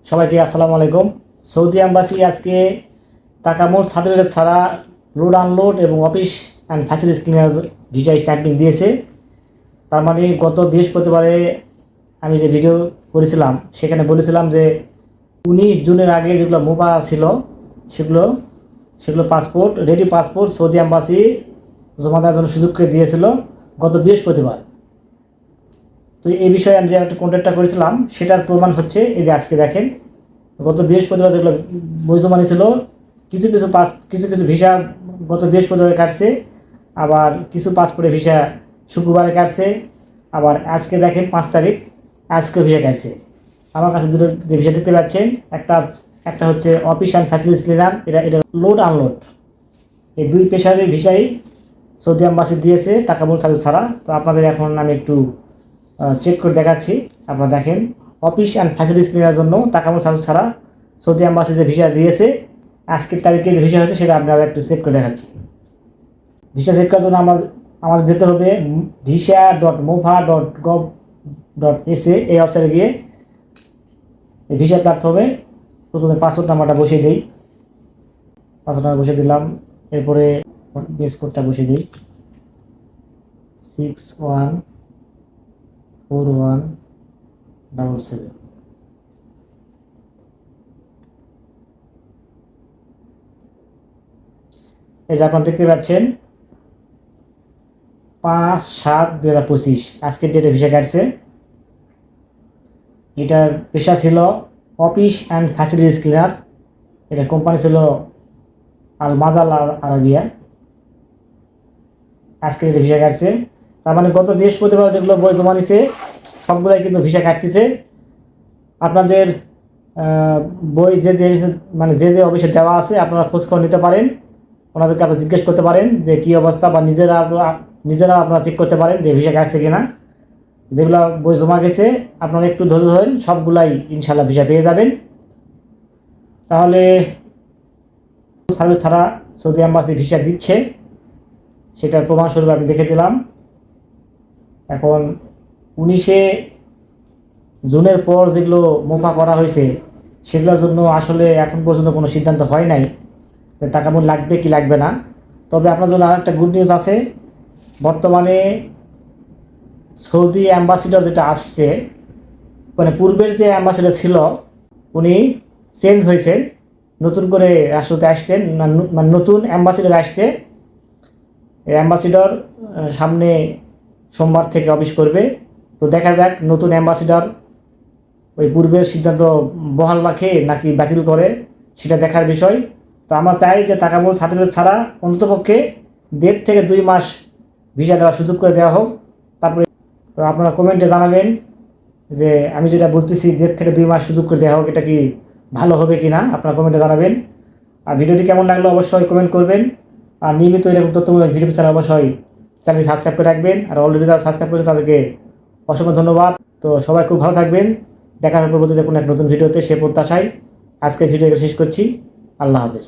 সবাইকে আসসালামু আলাইকুম। সৌদি এম্বাসি আজকে তাকামুল সার্টিফিকেট ছাড়া লোড আনলোড এবং office and facilities cleaner visa stumping দিয়েছে। তার মানে গত বৃহস্পতিবারে আমি যে ভিডিও করেছিলাম সেখানে বলেছিলাম যে 19 জুনের আগে যেগুলো মোবা ছিল সেগুলো সেগুলো passport ready passport Saudi embassy জমা দেওয়ার জন্য সুযোগ করে দিয়েছিল গত বৃহস্পতিবার। তো এই বিষয়ে আমি যে একটা কন্ট্যাক্টটা করেছিলাম সেটার প্রমাণ হচ্ছে এই যে আজকে দেখেন, গত বৃহস্পতিবার যেগুলো বই জমা নিয়েছিল কিছু কিছু ভিসা গত বৃহস্পতিবারে কাটছে, আবার কিছু পাসপোর্টে ভিসা শুক্রবারে কাটছে, আবার আজকে দেখেন 5 তারিখ আজকে ভিসা কাটছে। আমার কাছে দুটো যে ভিসা দেখতে পাচ্ছেন, একটা হচ্ছে অফিস অ্যান্ড ফ্যাসিলিটিস ক্লিনার, এটা লোড আনলোড, এই দুই পেশারের ভিসাই সৌদি এম্বাসি দিয়েছে তাকামুল সার্ভিস ছাড়া। তো আপনাদের এখন আমি একটু চেক করে দেখাচ্ছি। আপনারা দেখেন, অফিস অ্যান্ড ফ্যাসিলিটিস ক্লিনার জন্য তাকামুল সার্ভিস ছাড়া সৌদি এম্বাসি যে ভিসা দিয়েছে আজকের তারিখে যে ভিসা হয়েছে সেটা আপনারা একটু চেক করে দেখাচ্ছি। ভিসা চেক করার জন্য আমাদের যেতে হবে visa.mofa.gov.sa এই ওয়েবসাইটে গিয়ে ভিসা প্ল্যাটফর্মে প্রথমে পাসপোর্ট নাম্বারটা বসিয়ে দিই। পাসপোর্ট নাম্বার বসিয়ে দিলাম, এরপরে বেস কোডটা বসিয়ে দিই 614177। এই যে আপনারা দেখতে পাচ্ছেন 5/7/2025 আজকের ডেটে ভিসা কাটছে। এটার পেশা ছিল অফিস অ্যান্ড ফ্যাসিলিটিস ক্লিনার, এটা কোম্পানি ছিল আল মাজাল আরাবিয়া। আজকের ডেটে ভিসা কাটছে। তার মানে গত বৃহস্পতিবার যেগুলো বই জমা নিছে সবগুলাই কিন্তু ভিসা কাটতেছে। আপনাদের বই যে যে অফিসে দেওয়া আছে আপনারা খোঁজখবর নিতে পারেন, ওনাদেরকে আপনারা জিজ্ঞেস করতে পারেন যে কী অবস্থা, বা নিজেরা আপনারা চেক করতে পারেন যে ভিসা কাটছে কিনা। যেগুলো বই জমা গেছে আপনারা একটু ধৈর্য ধরেন, সবগুলাই ইনশাল্লাহ ভিসা পেয়ে যাবেন। তাহলে সার্ভিস ছাড়া সৌদি এম্বাসি ভিসা দিচ্ছে সেটার প্রমাণস্বরূপ আমি দেখে দিলাম। এখন 19 জুনের পর যেগুলো মোফা করা হয়েছে সেগুলোর জন্য আসলে এখন পর্যন্ত কোনো সিদ্ধান্ত হয় নাই তাকামুল লাগবে কি লাগবে না। তবে আপনার জন্য আরেকটা গুড নিউজ আছে, বর্তমানে সৌদি অ্যাম্বাসিডর যেটা আসছে, মানে পূর্বের যে অ্যাম্বাসিডর ছিল উনি চেঞ্জ হয়েছেন, নতুন করে রাষ্ট্রতে আসছেন, মানে নতুন অ্যাম্বাসিডর আসছে। এই অ্যাম্বাসিডর সামনে সোমবার থেকে অফিস করবে। তো দেখা যাক নতুন অ্যাম্বাসিডর ওই পূর্বের সিদ্ধান্ত বহাল রাখে নাকি বাতিল করে, সেটা দেখার বিষয়। তো আমরা চাই যে তাকামুল সার্টিফিকেট ছাড়া অন্ততপক্ষে 1.5 থেকে 2 মাস ভিসা দেওয়ার সুযোগ করে দেওয়া হোক। তারপরে তো আপনারা কমেন্টে জানাবেন যে আমি যেটা বলতেছি 1.5 থেকে 2 মাস সুযোগ করে দেওয়া হোক, এটা কি ভালো হবে কি না, আপনারা কমেন্টে জানাবেন। আর ভিডিওটি কেমন লাগলো অবশ্যই কমেন্ট করবেন। আর নিয়মিত এরকম তথ্যমূলক ভিডিও ছাড়া অবশ্যই চ্যানেলটি সাবস্ক্রাইব করে রাখবেন। আর অলরেডি যারা সাবস্ক্রাইব করেছে তাদেরকে অসংখ্য ধন্যবাদ। তো সবাই খুব ভালো থাকবেন, দেখা হবে পরবর্তীতে কোনো এক নতুন ভিডিওতে, সে প্রত্যাশায় আজকের ভিডিওকে শেষ করছি। আল্লাহ হাফেজ।